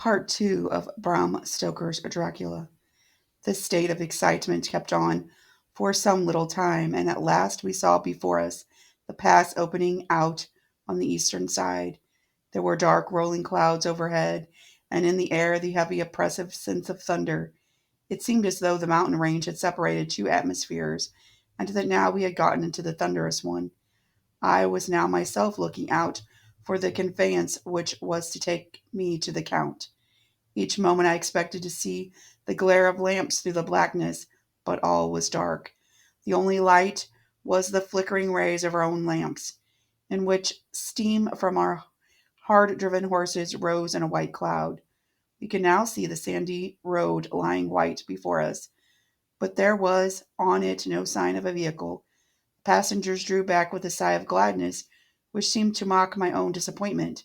Part 2 of Bram Stoker's Dracula. This state of excitement kept on for some little time, and at last we saw before us the pass opening out on the eastern side. There were dark rolling clouds overhead, and in the air the heavy oppressive sense of thunder. It seemed as though the mountain range had separated two atmospheres, and that now we had gotten into the thunderous one. I was now myself looking out for the conveyance which was to take me to the Count. Each moment I expected to see the glare of lamps through the blackness, but all was dark. The only light was the flickering rays of our own lamps, in which steam from our hard driven horses rose in a white cloud. We could now see the sandy road lying white before us, but there was on it no sign of a vehicle. Passengers drew back with a sigh of gladness, which seemed to mock my own disappointment.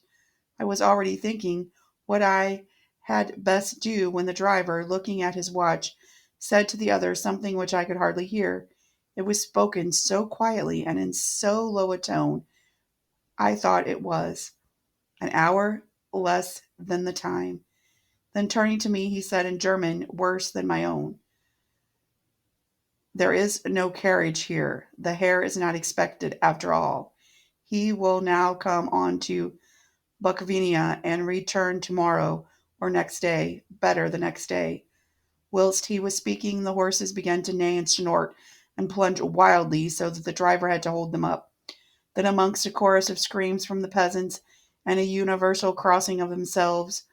I was already thinking what I had best do when the driver, looking at his watch, said to the other something which I could hardly hear. It was spoken so quietly and in so low a tone, I thought it was an hour less than the time. Then turning to me, he said in German worse than my own, "There is no carriage here. The Herr is not expected, after all. He will now come on to Bukovina and return tomorrow or next day, better the next day." Whilst he was speaking, the horses began to neigh and snort and plunge wildly, so that the driver had to hold them up. Then, amongst a chorus of screams from the peasants and a universal crossing of themselves,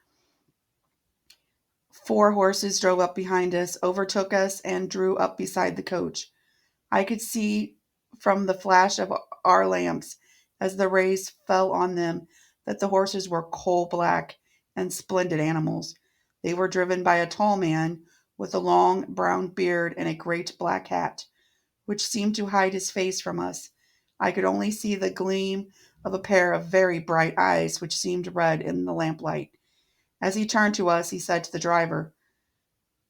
four horses drove up behind us, overtook us, and drew up beside the coach. I could see from the flash of our lamps, as the rays fell on them, that the horses were coal black and splendid animals. They were driven by a tall man with a long brown beard and a great black hat, which seemed to hide his face from us. I could only see the gleam of a pair of very bright eyes, which seemed red in the lamplight. As he turned to us, he said to the driver,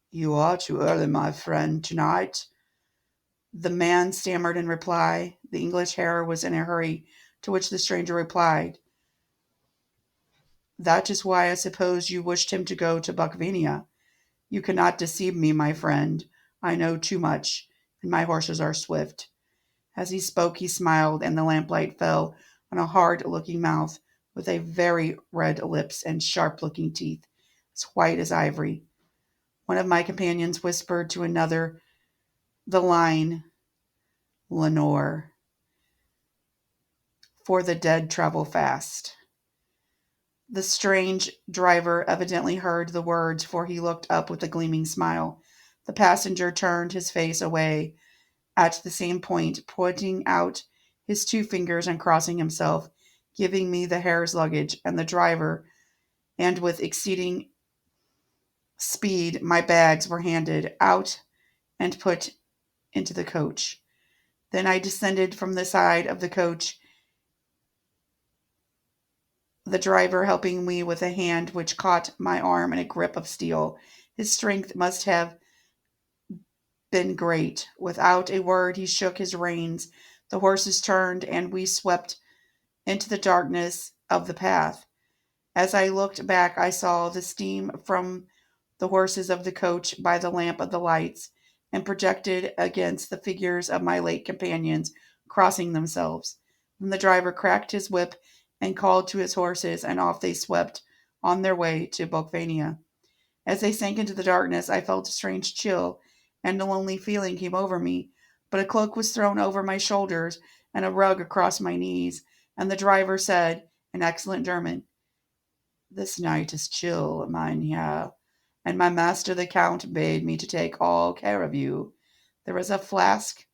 "You are too early, my friend, tonight." The man stammered in reply. The English Herr was in a hurry, to which the stranger replied, "That is why I supposed you wished him to go to Bukovina. You cannot deceive me, my friend. I know too much, and my horses are swift." As he spoke, he smiled, and the lamplight fell on a hard-looking mouth with a very red lips and sharp-looking teeth, as white as ivory. One of my companions whispered to another the line, "Lenore, for the dead travel fast." The strange driver evidently heard the words, for he looked up with a gleaming smile. The passenger turned his face away at the same point, pointing out his two fingers and crossing himself, giving me the Herr's luggage and the driver, and with exceeding speed my bags were handed out and put into the coach. Then I descended from the side of the coach, the driver helping me with a hand which caught my arm in a grip of steel. His strength must have been great. Without a word, he shook his reins. The horses turned, and we swept into the darkness of the path. As I looked back, I saw the steam from the horses of the coach by the lamp of the lights, and projected against the figures of my late companions crossing themselves. Then the driver cracked his whip and called to his horses, and off they swept on their way to Bokvania. As they sank into the darkness, I felt a strange chill, and a lonely feeling came over me. But a cloak was thrown over my shoulders, and a rug across my knees, and the driver said, in excellent German, "This night is chill, mein Herr, and my master the Count bade me to take all care of you. There is a flask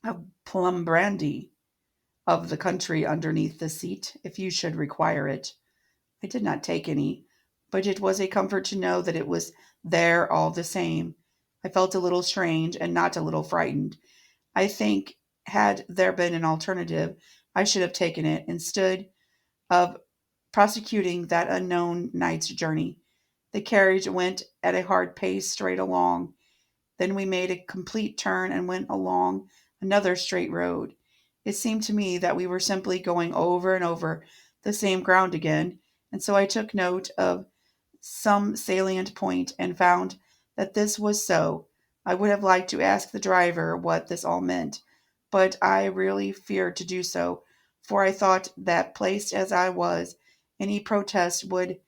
of plum brandy of the country underneath the seat, if you should require it." I did not take any, but it was a comfort to know that it was there all the same. I felt a little strange and not a little frightened. I think, had there been an alternative, I should have taken it instead of prosecuting that unknown night's journey. The carriage went at a hard pace straight along. Then we made a complete turn and went along another straight road. It seemed to me that we were simply going over and over the same ground again, and so I took note of some salient point and found that this was so. I would have liked to ask the driver what this all meant, but I really feared to do so, for I thought that, placed as I was, any protest would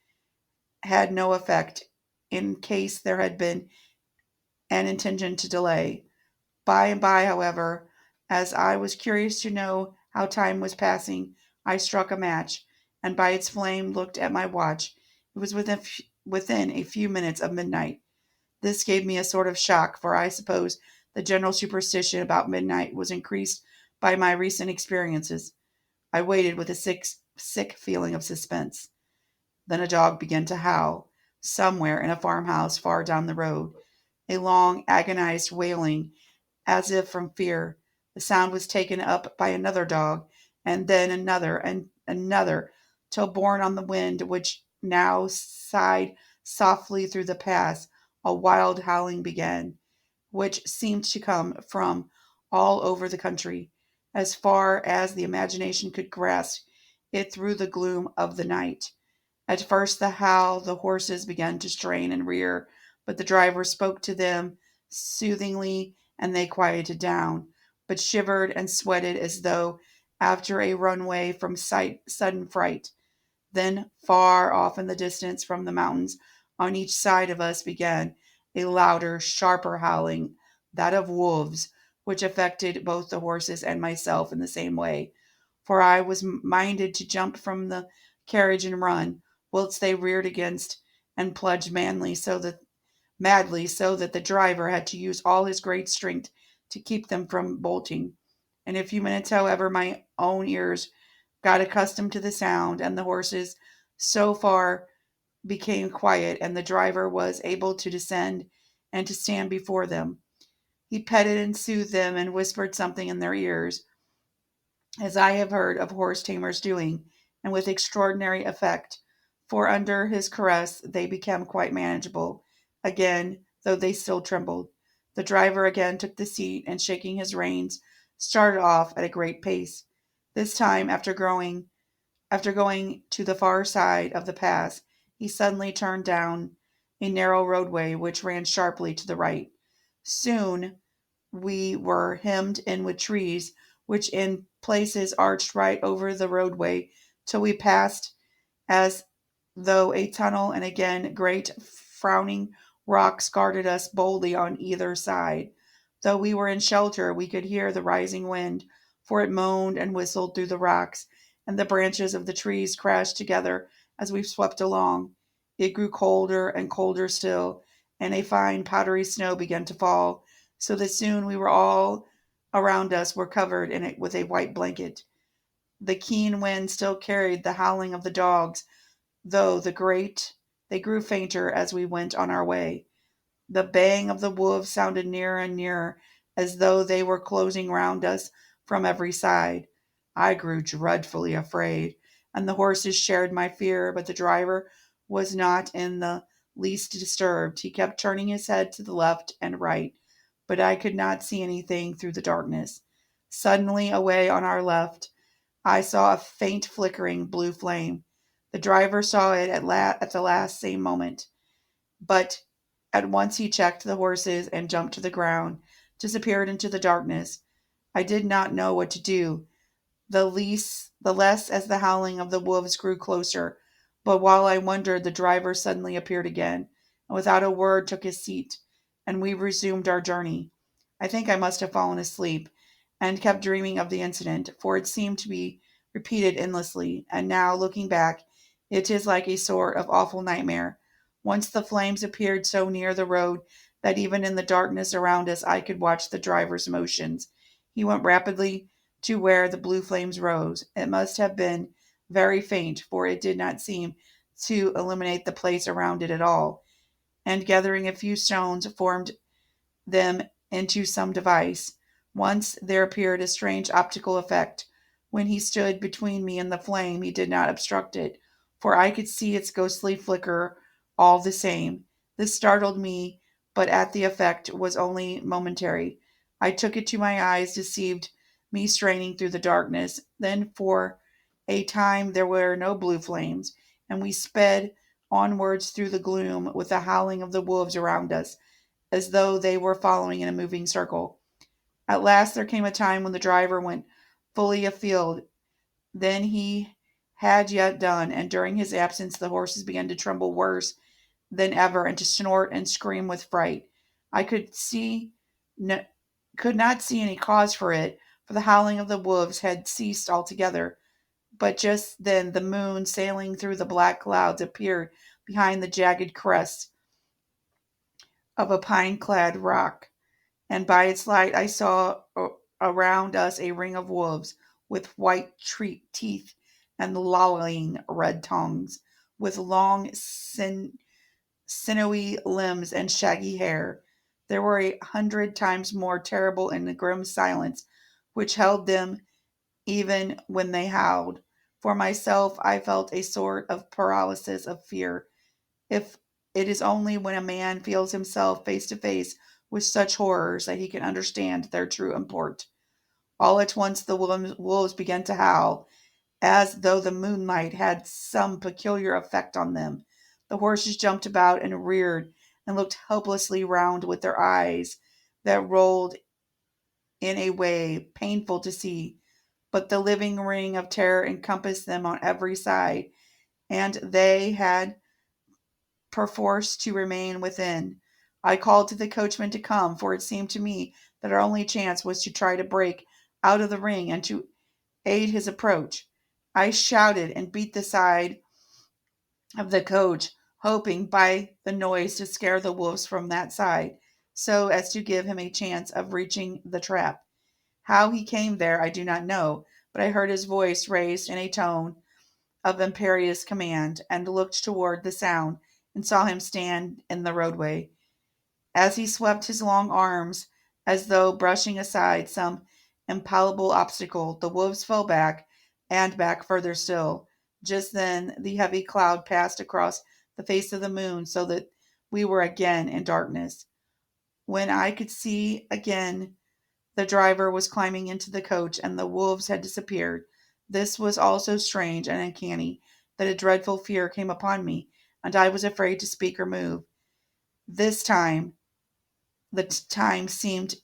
had no effect in case there had been an intention to delay. By and by, however, as I was curious to know how time was passing, I struck a match, and by its flame looked at my watch. It was within a few minutes of midnight. This gave me a sort of shock, for I suppose the general superstition about midnight was increased by my recent experiences. I waited with a sick feeling of suspense. Then a dog began to howl, somewhere in a farmhouse far down the road, a long, agonized wailing, as if from fear. The sound was taken up by another dog, and then another and another, till, borne on the wind, which now sighed softly through the pass, a wild howling began, which seemed to come from all over the country, as far as the imagination could grasp it through the gloom of the night. At first the horses began to strain and rear, but the driver spoke to them soothingly and they quieted down, but shivered and sweated as though after a runaway from sudden fright. Then, far off in the distance from the mountains on each side of us began a louder, sharper howling, that of wolves, which affected both the horses and myself in the same way, for I was minded to jump from the carriage and run, whilst they reared against and plunged madly, so that the driver had to use all his great strength to keep them from bolting. In a few minutes, however, my own ears got accustomed to the sound, and the horses so far became quiet, and the driver was able to descend and to stand before them. He petted and soothed them and whispered something in their ears, as I have heard of horse tamers doing, and with extraordinary effect, for under his caress they became quite manageable again, though they still trembled. The driver again took the seat, and shaking his reins, started off at a great pace. This time, after going to the far side of the pass, he suddenly turned down a narrow roadway which ran sharply to the right. Soon we were hemmed in with trees, which in places arched right over the roadway till we passed as though a tunnel, and again great frowning rocks guarded us boldly on either side. Though we were in shelter, we could hear the rising wind, for it moaned and whistled through the rocks, and the branches of the trees crashed together as we swept along. It grew colder and colder still, and a fine powdery snow began to fall, so that soon we were all around us were covered in it with a white blanket. The keen wind still carried the howling of the dogs, though they grew fainter as we went on our way. The baying of the wolves sounded nearer and nearer, as though they were closing round us from every side. I grew dreadfully afraid, and the horses shared my fear, but the driver was not in the least disturbed. He kept turning his head to the left and right, but I could not see anything through the darkness. Suddenly, away on our left, I saw a faint flickering blue flame. The driver saw it at the last same moment, but at once he checked the horses and jumped to the ground, disappeared into the darkness. I did not know what to do, the less as the howling of the wolves grew closer. But while I wondered, the driver suddenly appeared again, and without a word took his seat, and we resumed our journey. I think I must have fallen asleep, and kept dreaming of the incident, for it seemed to be repeated endlessly, and now, looking back, it is like a sort of awful nightmare. Once the flames appeared so near the road that even in the darkness around us I could watch the driver's motions. He went rapidly to where the blue flames rose. It must have been very faint, for it did not seem to illuminate the place around it at all, and gathering a few stones, formed them into some device. Once there appeared a strange optical effect. When he stood between me and the flame, he did not obstruct it, for I could see its ghostly flicker all the same. This startled me, but at the effect was only momentary. I took it to my eyes, deceived me straining through the darkness. Then for a time there were no blue flames, and we sped onwards through the gloom with the howling of the wolves around us, as though they were following in a moving circle. At last there came a time when the driver went fully afield than he had yet done, and during his absence the horses began to tremble worse than ever and to snort and scream with fright. I no, could not see any cause for it, for the howling of the wolves had ceased altogether. But just then the moon, sailing through the black clouds, appeared behind the jagged crest of a pine-clad rock, and by its light I saw around us a ring of wolves with white teeth and lolling red tongues, with long, sinewy limbs and shaggy hair. They were 100 times more terrible in the grim silence which held them even when they howled. For myself, I felt a sort of paralysis of fear. If it is only when a man feels himself face to face with such horrors that he can understand their true import. All at once the wolves began to howl, as though the moonlight had some peculiar effect on them. The horses jumped about and reared and looked helplessly round with their eyes that rolled in a way painful to see. But the living ring of terror encompassed them on every side, and they had perforce to remain within. I called to the coachman to come, for it seemed to me that our only chance was to try to break out of the ring and to aid his approach. I shouted and beat the side of the coach, hoping by the noise to scare the wolves from that side, so as to give him a chance of reaching the trap. How he came there I do not know, but I heard his voice raised in a tone of imperious command, and looked toward the sound, and saw him stand in the roadway. As he swept his long arms, as though brushing aside some impalpable obstacle, the wolves fell back, and back further still. Just then the heavy cloud passed across the face of the moon, so that we were again in darkness. When I could see again, the driver was climbing into the coach, and the wolves had disappeared. This was all so strange and uncanny that a dreadful fear came upon me, and I was afraid to speak or move. This time, the time seemed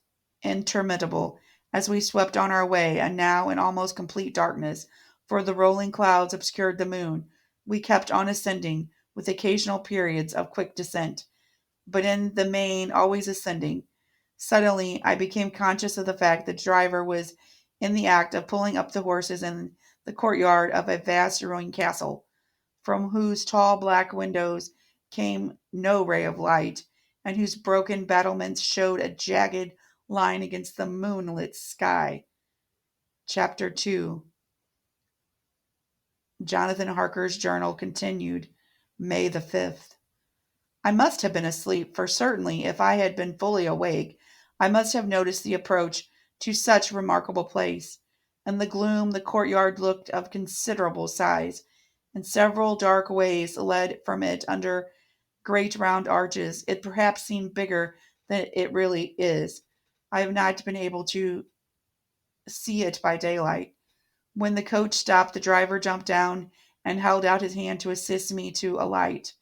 interminable as we swept on our way, and now in almost complete darkness, for the rolling clouds obscured the moon. We kept on ascending, with occasional periods of quick descent, but in the main always ascending. Suddenly, I became conscious of the fact that the driver was in the act of pulling up the horses in the courtyard of a vast ruined castle, from whose tall black windows came no ray of light, and whose broken battlements showed a jagged line against the moonlit sky. Chapter 2. Jonathan Harker's Journal continued, May the 5th. I must have been asleep, for certainly if I had been fully awake, I must have noticed the approach to such remarkable place. In the gloom the courtyard looked of considerable size, and several dark ways led from it under great round arches. It perhaps seemed bigger than it really is. I have not been able to see it by daylight. When the coach stopped, the driver jumped down and held out his hand to assist me to alight.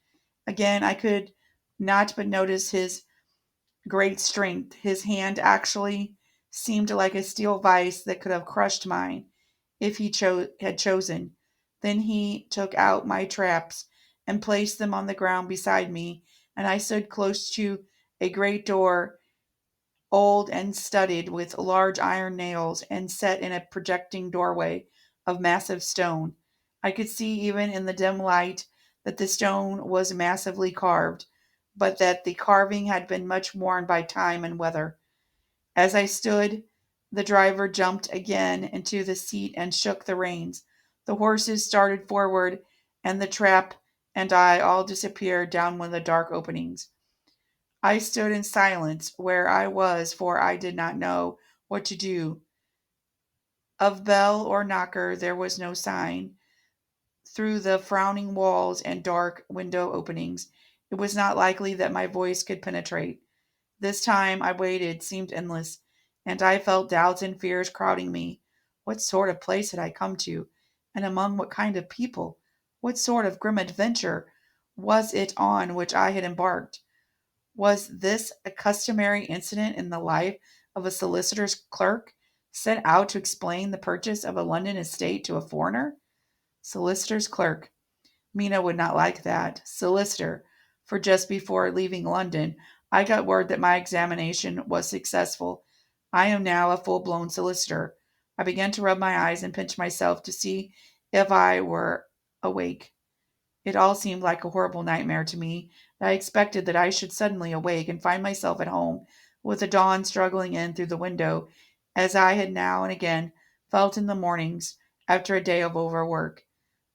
Again, I could not but notice his great strength. His hand actually seemed like a steel vise that could have crushed mine if he had chosen. Then he took out my traps and placed them on the ground beside me, and I stood close to a great door, old and studded with large iron nails, and set in a projecting doorway of massive stone. I could see even in the dim light that the stone was massively carved, but that the carving had been much worn by time and weather. As I stood, the driver jumped again into the seat and shook the reins. The horses started forward, and the trap and I all disappeared down one of the dark openings. I stood in silence where I was, for I did not know what to do. Of bell or knocker there was no sign. Through the frowning walls and dark window openings, it was not likely that my voice could penetrate. This time I waited seemed endless, and I felt doubts and fears crowding me. What sort of place had I come to? And among what kind of people? What sort of grim adventure was it on which I had embarked? Was this a customary incident in the life of a solicitor's clerk sent out to explain the purchase of a London estate to a foreigner? Solicitor's clerk. Mina would not like that. Solicitor. For just before leaving London, I got word that my examination was successful. I am now a full blown solicitor. I began to rub my eyes and pinch myself to see if I were awake. It all seemed like a horrible nightmare to me. I expected that I should suddenly awake and find myself at home, with the dawn struggling in through the window, as I had now and again felt in the mornings after a day of overwork.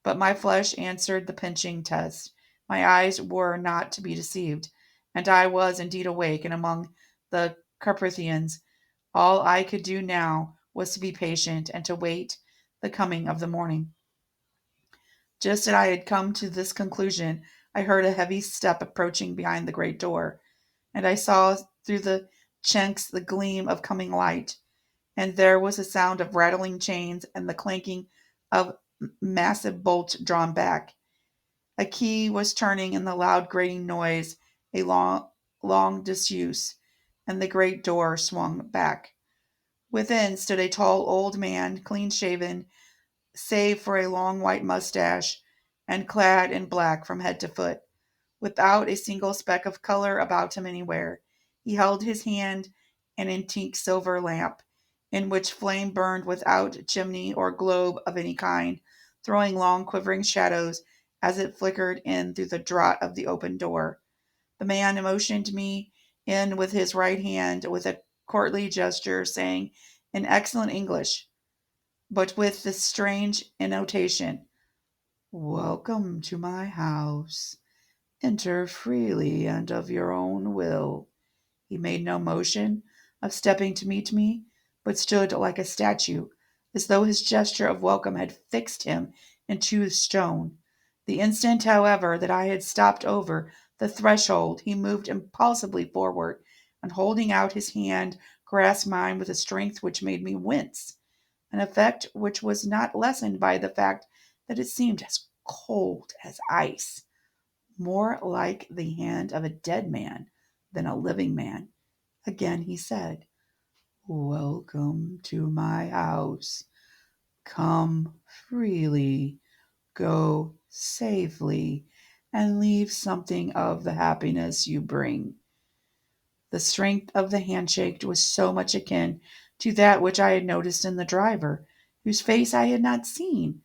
But my flesh answered the pinching test. My eyes were not to be deceived, and I was indeed awake and among the Carpathians. All I could do now was to be patient and to wait the coming of the morning. Just as I had come to this conclusion, I heard a heavy step approaching behind the great door, and I saw through the chinks the gleam of coming light, and there was a sound of rattling chains and the clanking of massive bolts drawn back. A key was turning in the loud grating noise, a long disuse, and the great door swung back. Within stood a tall old man, clean shaven, save for a long white mustache, and clad in black from head to foot, without a single speck of color about him anywhere. He held his hand an antique silver lamp, in which flame burned without chimney or globe of any kind, throwing long quivering shadows as it flickered in through the draught of the open door. The man motioned me in with his right hand with a courtly gesture, saying in excellent English, but with this strange annotation, "Welcome to my house. Enter freely and of your own will." He made no motion of stepping to meet me, but stood like a statue, as though his gesture of welcome had fixed him into stone. The instant, however, that I had stopped over the threshold, he moved impulsively forward, and holding out his hand, grasped mine with a strength which made me wince, an effect which was not lessened by the fact that it seemed as cold as ice, more like the hand of a dead man than a living man. Again he said, "Welcome to my house. Come freely, go safely, and leave something of the happiness you bring." The strength of the handshake was so much akin to that which I had noticed in the driver, whose face I had not seen,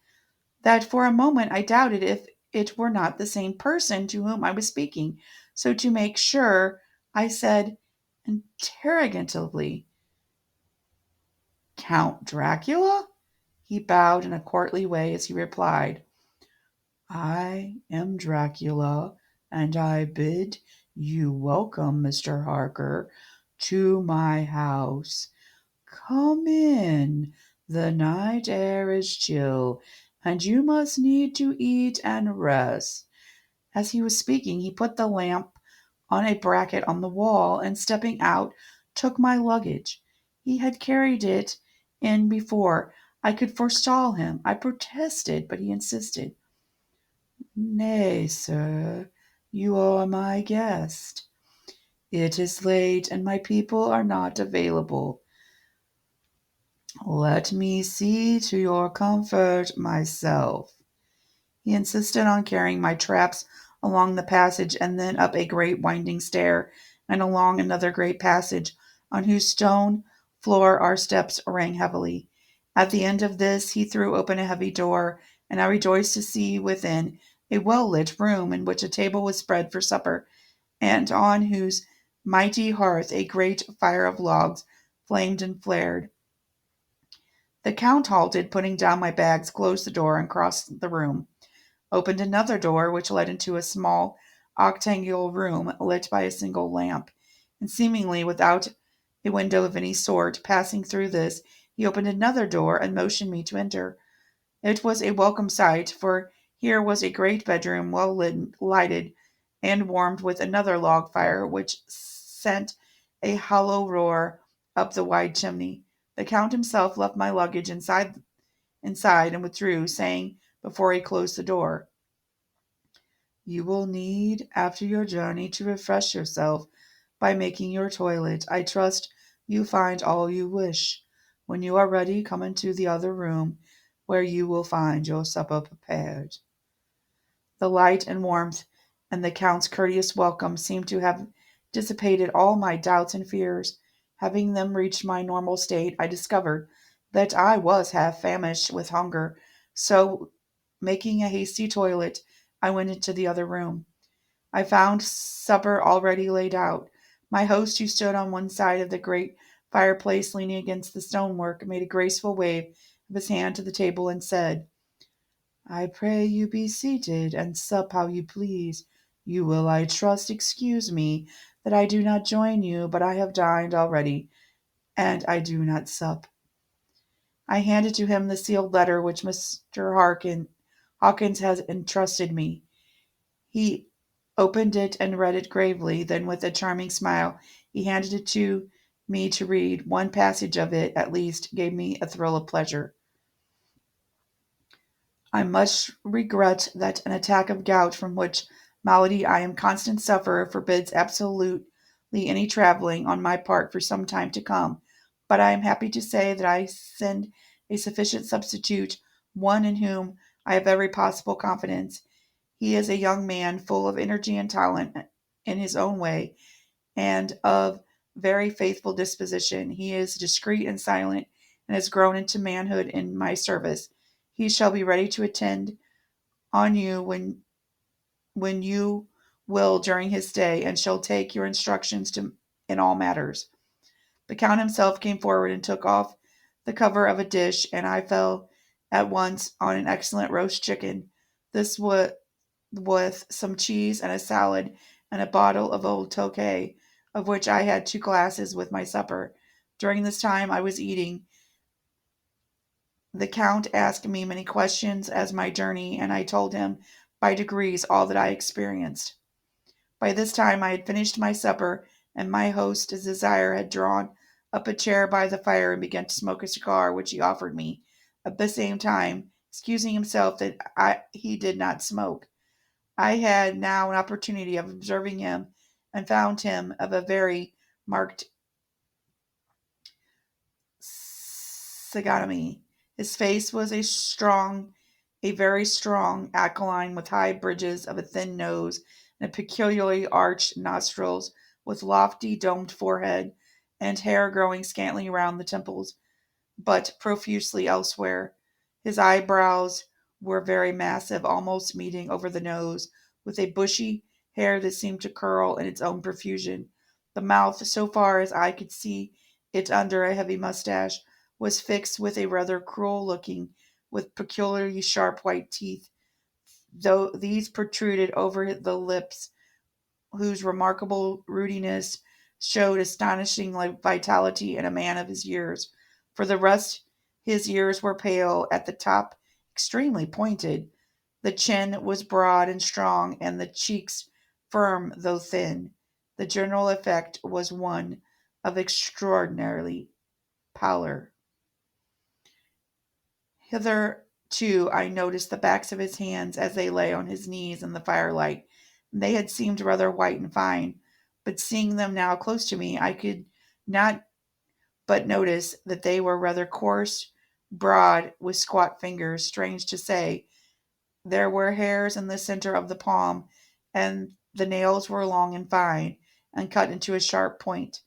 that for a moment I doubted if it were not the same person to whom I was speaking. So to make sure, I said interrogatively, "Count Dracula?" He bowed in a courtly way as he replied, "I am Dracula, and I bid you welcome, Mr. Harker, to my house. Come in. The night air is chill, and you must need to eat and rest." As he was speaking, he put the lamp on a bracket on the wall, and stepping out, took my luggage. He had carried it in before I could forestall him. I protested, but he insisted. "Nay, sir, you are my guest. It is late, and my people are not available. Let me see to your comfort myself." He insisted on carrying my traps along the passage and then up a great winding stair and along another great passage, on whose stone floor our steps rang heavily. At the end of this he threw open a heavy door, and I rejoiced to see within a well-lit room in which a table was spread for supper, and on whose mighty hearth a great fire of logs flamed and flared. The Count halted, putting down my bags, closed the door, and crossed the room, opened another door which led into a small octagonal room lit by a single lamp, and seemingly without a window of any sort. Passing through this, he opened another door and motioned me to enter. It was a welcome sight, for here was a great bedroom, well lighted and warmed with another log fire, which sent a hollow roar up the wide chimney. The Count himself left my luggage inside and withdrew, saying before he closed the door, You will need, after your journey, to refresh yourself by making your toilet. I trust you find all you wish. When you are ready, come into the other room, where you will find your supper prepared. The light and warmth and the Count's courteous welcome seemed to have dissipated all my doubts and fears. Having them reached my normal state, I discovered that I was half famished with hunger, so making a hasty toilet, I went into the other room. I found supper already laid out. My host, who stood on one side of the great fireplace leaning against the stonework, made a graceful wave of his hand to the table and said, I pray you be seated and sup how you please. You will, I trust, excuse me that I do not join you, but I have dined already, and I do not sup. I handed to him the sealed letter which Mr. Hawkins has entrusted me. He opened it and read it gravely, then with a charming smile he handed it to me to read. One passage of it, at least, gave me a thrill of pleasure. I much regret that an attack of gout, from which malady I am constant sufferer, forbids absolutely any travelling on my part for some time to come, but I am happy to say that I send a sufficient substitute, one in whom I have every possible confidence. He is a young man, full of energy and talent in his own way, and of very faithful disposition. He is discreet and silent, and has grown into manhood in my service. He shall be ready to attend on you when you will during his stay, and shall take your instructions in all matters. The Count himself came forward and took off the cover of a dish, and I fell at once on an excellent roast chicken. This was with some cheese and a salad and a bottle of old Tokay, of which I had two glasses with my supper. During this time I was eating. The Count asked me many questions as my journey, and I told him by degrees all that I experienced. By this time I had finished my supper, and my host's desire had drawn up a chair by the fire and began to smoke a cigar, which he offered me, at the same time excusing himself that he did not smoke. I had now an opportunity of observing him, and found him of a very marked physiognomy. His face was a very strong, aquiline, with high bridges of a thin nose, and peculiarly arched nostrils, with lofty domed forehead, and hair growing scantily round the temples, but profusely elsewhere. His eyebrows were very massive, almost meeting over the nose, with a bushy hair that seemed to curl in its own profusion. The mouth, so far as I could see it under a heavy mustache, was fixed with a rather cruel looking, with peculiarly sharp white teeth, though these protruded over the lips, whose remarkable rudiness showed astonishing vitality in a man of his years. For the rest, his ears were pale, at the top extremely pointed. The chin was broad and strong, and the cheeks firm though thin. The general effect was one of extraordinarily pallor. Hitherto I noticed the backs of his hands as they lay on his knees in the firelight. They had seemed rather white and fine, but seeing them now close to me, I could not but notice that they were rather coarse, broad, with squat fingers. Strange to say, there were hairs in the center of the palm, and the nails were long and fine, and cut into a sharp point.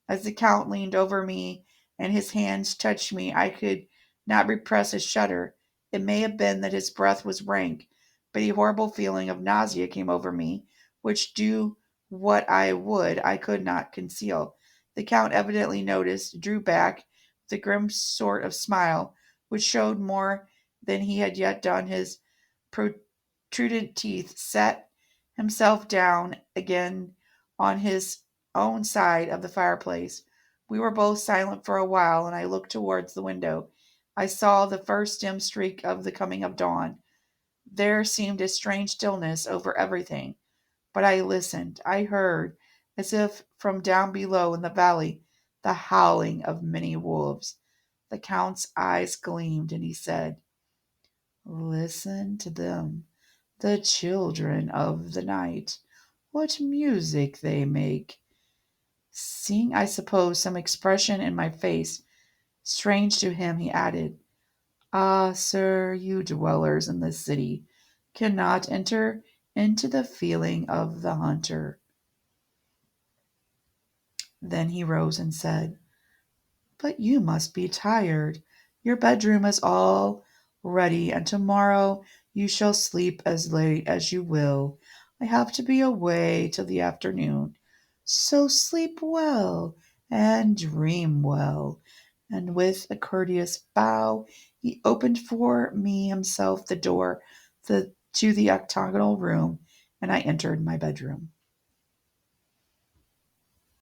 As the Count leaned over me and his hands touched me, I could not repress a shudder. It may have been that his breath was rank, but a horrible feeling of nausea came over me, which, do what I would, I could not conceal. The Count evidently noticed, drew back with a grim sort of smile, which showed more than he had yet done his protruded teeth, sat himself down again on his own side of the fireplace. We were both silent for a while, and I looked towards the window. I saw the first dim streak of the coming of dawn. There seemed a strange stillness over everything. But I listened. I heard, as if from down below in the valley, the howling of many wolves. The Count's eyes gleamed, and he said, Listen to them. The children of the night, what music they make! Seeing, I suppose, some expression in my face strange to him, he added, Ah, sir, you dwellers in this city cannot enter into the feeling of the hunter. Then he rose and said, But you must be tired. Your bedroom is all ready, and tomorrow you shall sleep as late as you will. I have to be away till the afternoon. So sleep well and dream well. And with a courteous bow, he opened for me himself the door to the octagonal room, and I entered my bedroom.